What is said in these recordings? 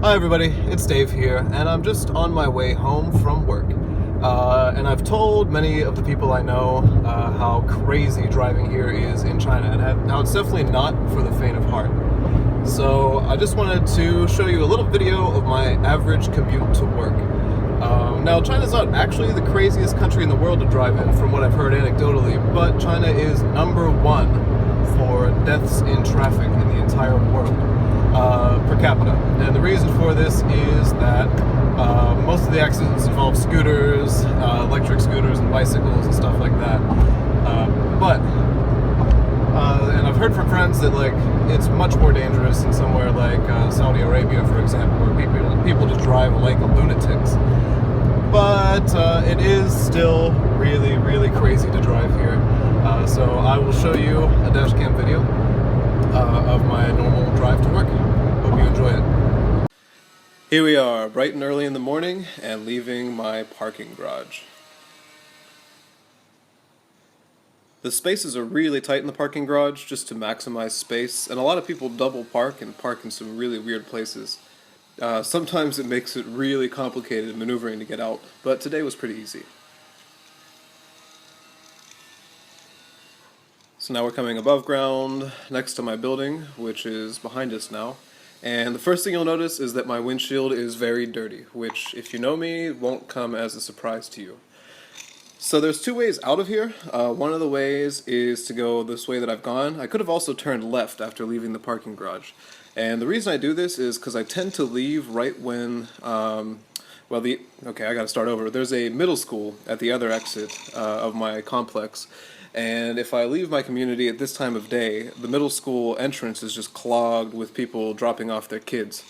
Hi everybody, it's Dave here, and I'm just on my way home from work. And I've told many of the people I know how crazy driving here is in China, and how it's definitely not for the faint of heart. So I just wanted to show you a little video of my average commute to work. Now, China's not actually the craziest country in the world to drive in, from what I've heard anecdotally, but China is #1 for deaths in traffic in the entire world. Per capita. And the reason for this is that most of the accidents involve scooters, electric scooters and bicycles and stuff like that. And I've heard from friends that it's much more dangerous in somewhere like Saudi Arabia, for example, where people just drive like lunatics. But it is still really, really crazy to drive here. So I will show you a dashcam video of my normal drive to work. Hope you enjoy it. Here we are, bright and early in the morning, and leaving my parking garage. The spaces are really tight in the parking garage just to maximize space, and a lot of people double park and park in some really weird places. Sometimes it makes it really complicated maneuvering to get out, but today was pretty easy. So now we're coming above ground, next to my building, which is behind us now. And the first thing you'll notice is that my windshield is very dirty, which, if you know me, won't come as a surprise to you. So there's two ways out of here. One of the ways is to go this way that I've gone. I could have also turned left after leaving the parking garage. And the reason I do this is because I tend to leave right when, okay, I gotta start over. There's a middle school at the other exit of my complex. And if I leave my community at this time of day, the middle school entrance is just clogged with people dropping off their kids.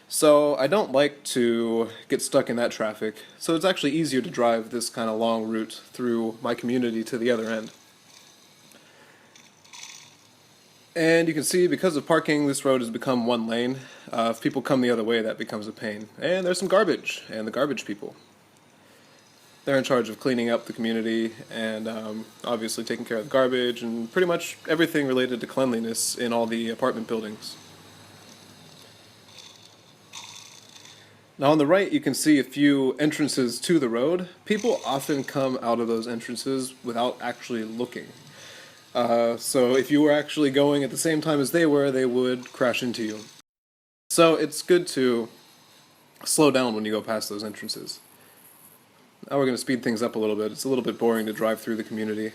So I don't like to get stuck in that traffic, so it's actually easier to drive this kind of long route through my community to the other end. And you can see, because of parking, this road has become one lane. If people come the other way, that becomes a pain. And there's some garbage, and the garbage people. They're in charge of cleaning up the community and obviously taking care of the garbage and pretty much everything related to cleanliness in all the apartment buildings. Now on the right you can see a few entrances to the road. People often come out of those entrances without actually looking. So if you were actually going at the same time as they were, they would crash into you. So it's good to slow down when you go past those entrances. Now we're going to speed things up a little bit. It's a little bit boring to drive through the community.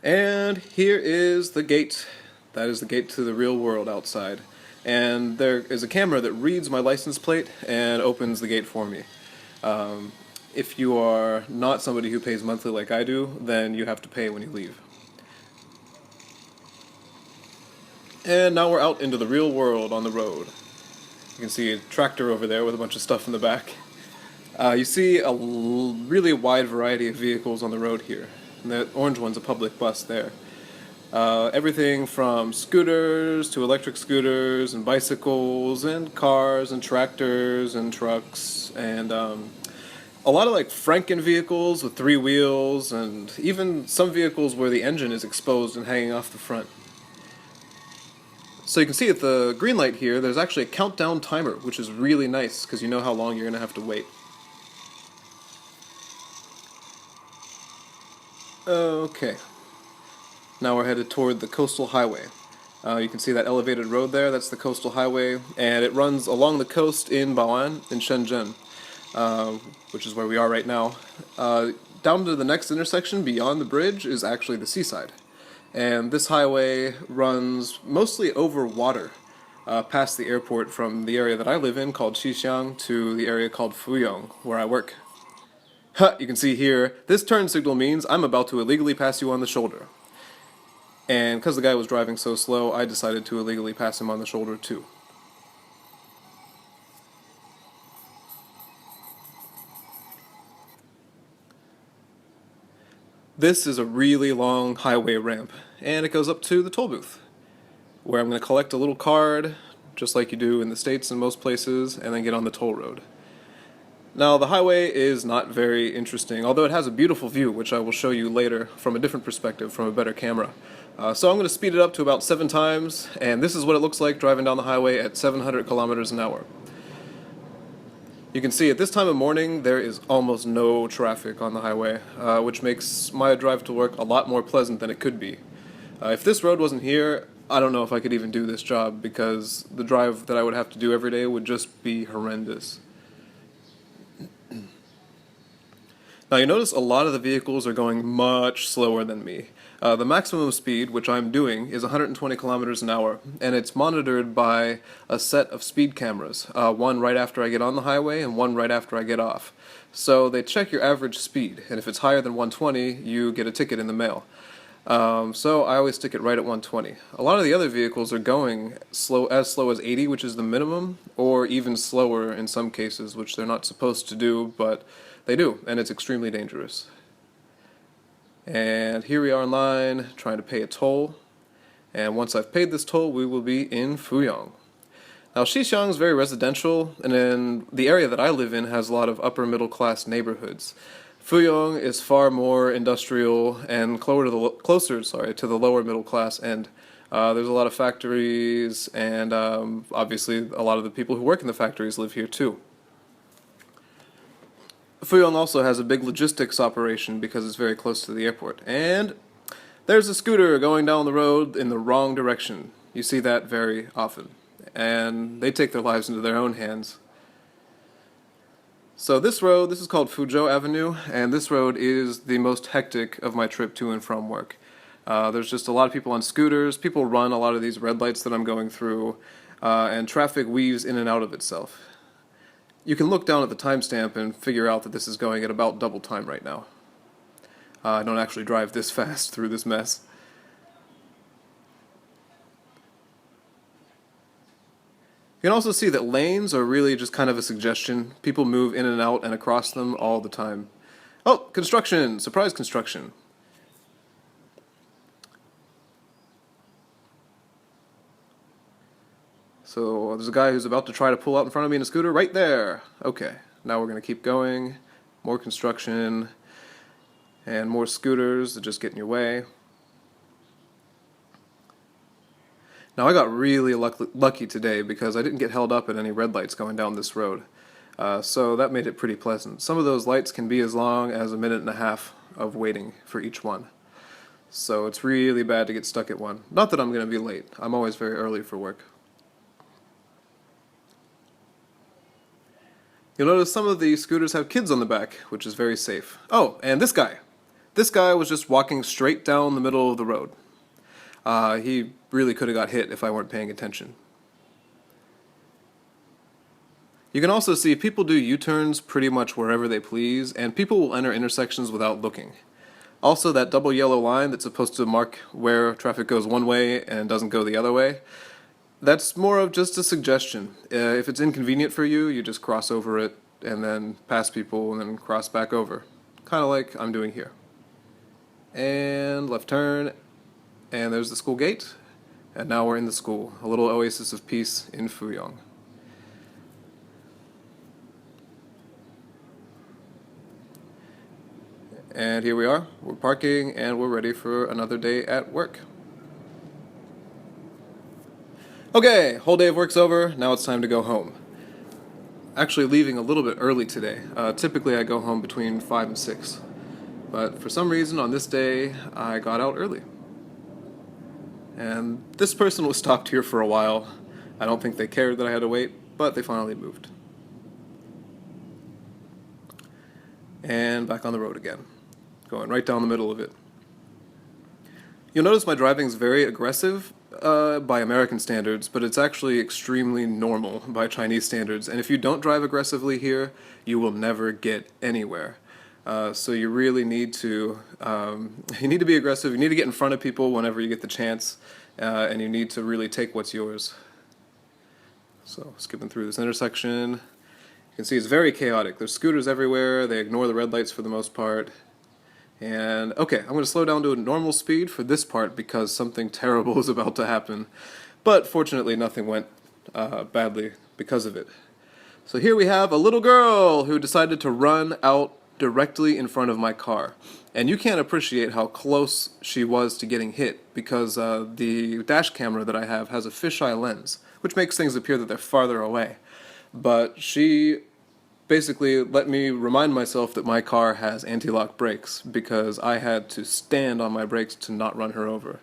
And here is the gate. That is the gate to the real world outside. And there is a camera that reads my license plate and opens the gate for me. If you are not somebody who pays monthly like I do, then you have to pay when you leave. And now we're out into the real world on the road. You can see a tractor over there with a bunch of stuff in the back. You see a really wide variety of vehicles on the road here. And that orange one's a public bus there. Everything from scooters to electric scooters and bicycles and cars and tractors and trucks and a lot of Franken vehicles with 3 wheels and even some vehicles where the engine is exposed and hanging off the front. So you can see at the green light here, there's actually a countdown timer, which is really nice because you know how long you're going to have to wait. Okay. Now we're headed toward the coastal highway. You can see that elevated road there, that's the coastal highway, and it runs along the coast in Bao'an, in Shenzhen, which is where we are right now. Down to the next intersection beyond the bridge is actually the seaside. And this highway runs mostly over water, past the airport from the area that I live in, called Xixiang, to the area called Fuyong, where I work. You can see here, this turn signal means I'm about to illegally pass you on the shoulder. And because the guy was driving so slow, I decided to illegally pass him on the shoulder too. This is a really long highway ramp, and it goes up to the toll booth, where I'm going to collect a little card, just like you do in the States and most places, and then get on the toll road. Now, the highway is not very interesting, although it has a beautiful view, which I will show you later from a different perspective, from a better camera. So I'm going to speed it up to about 7 times, and this is what it looks like driving down the highway at 700 kilometers an hour. You can see at this time of morning there is almost no traffic on the highway, which makes my drive to work a lot more pleasant than it could be. If this road wasn't here, I don't know if I could even do this job because the drive that I would have to do every day would just be horrendous. Now you notice a lot of the vehicles are going much slower than me. The maximum speed, which I'm doing, is 120 kilometers an hour, and it's monitored by a set of speed cameras, one right after I get on the highway and one right after I get off. So they check your average speed, and if it's higher than 120, you get a ticket in the mail. So I always stick it right at 120. A lot of the other vehicles are going as slow as 80, which is the minimum, or even slower in some cases, which they're not supposed to do, but they do, and it's extremely dangerous. And here we are in line, trying to pay a toll. And once I've paid this toll, we will be in Fuyang. Now, Xishan is very residential, and then the area that I live in has a lot of upper middle class neighborhoods. Fuyang is far more industrial and closer to the lower middle class end. There's a lot of factories, and obviously a lot of the people who work in the factories live here too. Fuyang also has a big logistics operation because it's very close to the airport. And there's a scooter going down the road in the wrong direction. You see that very often. And they take their lives into their own hands. So this is called Fuzhou Avenue, and this road is the most hectic of my trip to and from work. There's just a lot of people on scooters, people run a lot of these red lights that I'm going through, and traffic weaves in and out of itself. You can look down at the timestamp and figure out that this is going at about double time right now. I don't actually drive this fast through this mess. You can also see that lanes are really just kind of a suggestion. People move in and out and across them all the time. Oh, construction! Surprise construction. So there's a guy who's about to try to pull out in front of me in a scooter right there. Okay, now we're going to keep going. More construction and more scooters that just get in your way. Now I got really lucky today because I didn't get held up at any red lights going down this road. So that made it pretty pleasant. Some of those lights can be as long as 1.5 minutes of waiting for each one. So it's really bad to get stuck at one. Not that I'm going to be late. I'm always very early for work. You'll notice some of the scooters have kids on the back, which is very safe. Oh, and this guy. This guy was just walking straight down the middle of the road. He really could have got hit if I weren't paying attention. You can also see people do U-turns pretty much wherever they please, and people will enter intersections without looking. Also, that double yellow line that's supposed to mark where traffic goes one way and doesn't go the other way, that's more of just a suggestion. If it's inconvenient for you, you just cross over it and then pass people and then cross back over. Kind of like I'm doing here. And left turn, and there's the school gate, and now we're in the school, a little oasis of peace in Fuyang. And here we are, we're parking, and we're ready for another day at work. Okay, whole day of work's over, now it's time to go home. Actually leaving a little bit early today. Typically I go home between 5 and 6. But for some reason on this day, I got out early. And this person was stopped here for a while. I don't think they cared that I had to wait, but they finally moved. And back on the road again, going right down the middle of it. You'll notice my driving is very aggressive by American standards, but it's actually extremely normal by Chinese standards. And if you don't drive aggressively here, you will never get anywhere. So you really need to be aggressive. You need to get in front of people whenever you get the chance, and you need to really take what's yours. So skipping through this intersection, you can see it's very chaotic. There's scooters everywhere. They ignore the red lights for the most part. And okay, I'm going to slow down to a normal speed for this part because something terrible is about to happen. But fortunately, nothing went badly because of it. So here we have a little girl who decided to run out directly in front of my car. And you can't appreciate how close she was to getting hit because the dash camera that I have has a fisheye lens, which makes things appear that they're farther away. But she basically let me remind myself that my car has anti-lock brakes because I had to stand on my brakes to not run her over.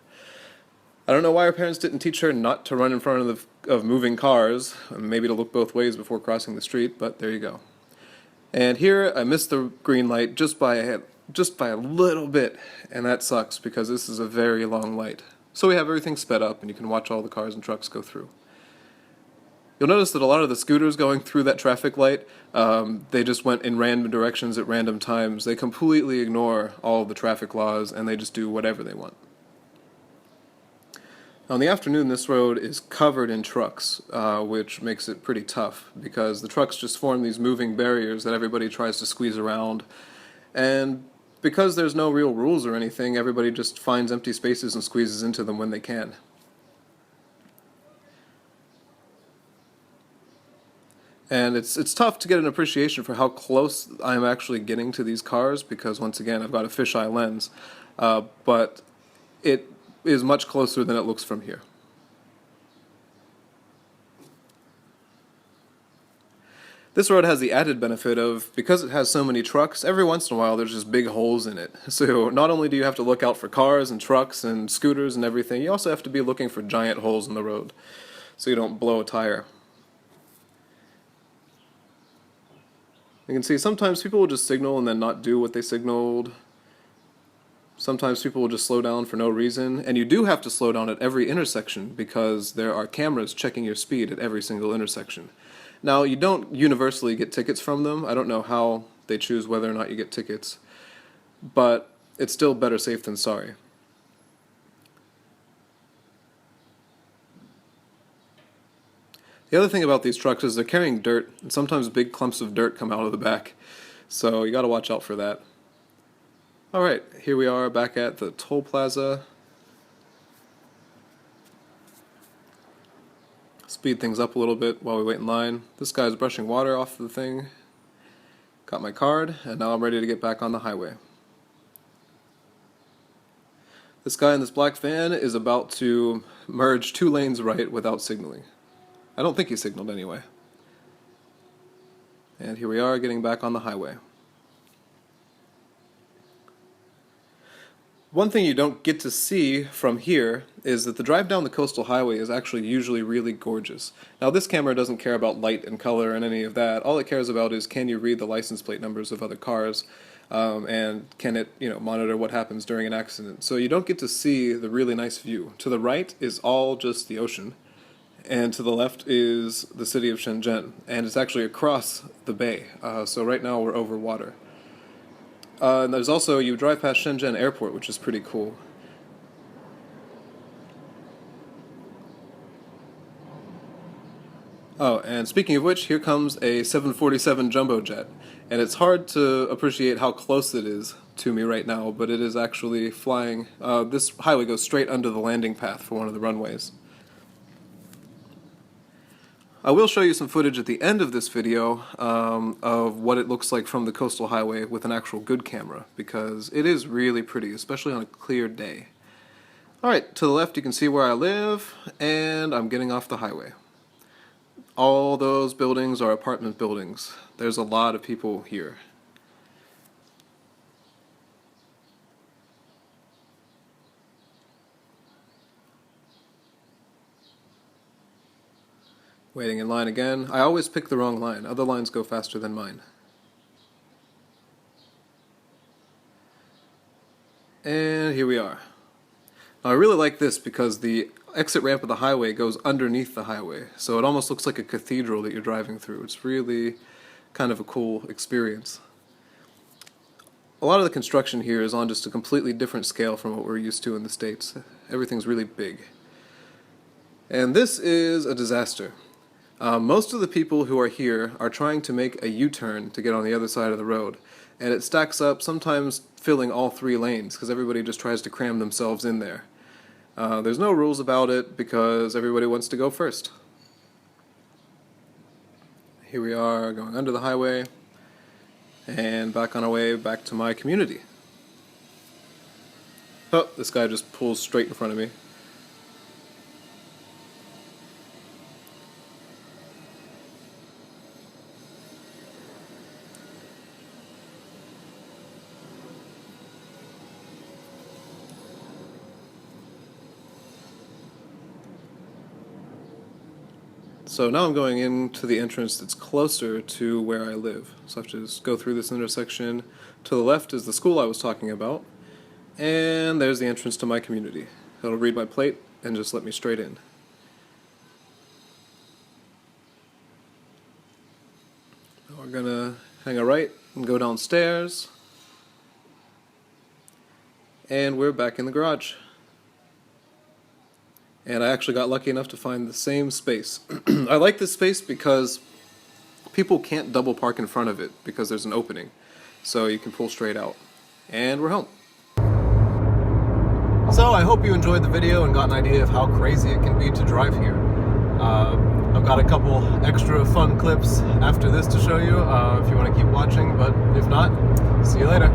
I don't know why her parents didn't teach her not to run in front of moving cars, maybe to look both ways before crossing the street, but there you go. And here I missed the green light just by a little bit, and that sucks because this is a very long light. So we have everything sped up and you can watch all the cars and trucks go through. You'll notice that a lot of the scooters going through that traffic light, they just went in random directions at random times. They completely ignore all of the traffic laws and they just do whatever they want. Now, in the afternoon, this road is covered in trucks, which makes it pretty tough because the trucks just form these moving barriers that everybody tries to squeeze around. And because there's no real rules or anything, everybody just finds empty spaces and squeezes into them when they can. And it's tough to get an appreciation for how close I'm actually getting to these cars because, once again, I've got a fisheye lens. But it is much closer than it looks from here. This road has the added benefit of, because it has so many trucks, every once in a while there's just big holes in it. So not only do you have to look out for cars and trucks and scooters and everything, you also have to be looking for giant holes in the road so you don't blow a tire. You can see sometimes people will just signal and then not do what they signaled. Sometimes people will just slow down for no reason, and you do have to slow down at every intersection because there are cameras checking your speed at every single intersection. Now, you don't universally get tickets from them. I don't know how they choose whether or not you get tickets, but it's still better safe than sorry. The other thing about these trucks is they're carrying dirt, and sometimes big clumps of dirt come out of the back, so you gotta watch out for that. Alright, here we are back at the toll plaza. Speed things up a little bit while we wait in line. This guy's brushing water off the thing. Got my card, and now I'm ready to get back on the highway. This guy in this black van is about to merge 2 lanes right without signaling. I don't think he signaled anyway. And here we are getting back on the highway. One thing you don't get to see from here is that the drive down the coastal highway is actually usually really gorgeous. Now, this camera doesn't care about light and color and any of that. All it cares about is, can you read the license plate numbers of other cars, and can it, monitor what happens during an accident. So you don't get to see the really nice view. To the right is all just the ocean, and to the left is the city of Shenzhen, and it's actually across the bay. So right now we're over water. And there's also, you drive past Shenzhen Airport, which is pretty cool. Oh, and speaking of which, here comes a 747 jumbo jet. And it's hard to appreciate how close it is to me right now, but it is actually flying. This highway goes straight under the landing path for one of the runways. I will show you some footage at the end of this video of what it looks like from the coastal highway with an actual good camera, because it is really pretty, especially on a clear day. Alright, to the left you can see where I live, and I'm getting off the highway. All those buildings are apartment buildings. There's a lot of people here. Waiting in line again. I always pick the wrong line. Other lines go faster than mine. And here we are. Now, I really like this because the exit ramp of the highway goes underneath the highway, so it almost looks like a cathedral that you're driving through. It's really kind of a cool experience. A lot of the construction here is on just a completely different scale from what we're used to in the States. Everything's really big. And this is a disaster. Most of the people who are here are trying to make a U-turn to get on the other side of the road, and it stacks up, sometimes filling all 3 lanes, because everybody just tries to cram themselves in there. There's no rules about it, because everybody wants to go first. here we are going under the highway and back on our way back to my community. Oh, this guy just pulls straight in front of me. So now I'm going into the entrance that's closer to where I live. So I have to just go through this intersection. To the left is the school I was talking about, and there's the entrance to my community. It'll read my plate and just let me straight in. Now we're gonna hang a right and go downstairs, and we're back in the garage. And I actually got lucky enough to find the same space. I like this space because people can't double park in front of it because there's an opening. So you can pull straight out. And we're home. So I hope you enjoyed the video and got an idea of how crazy it can be to drive here. I've got a couple extra fun clips after this to show you if you want to keep watching, but if not, see you later.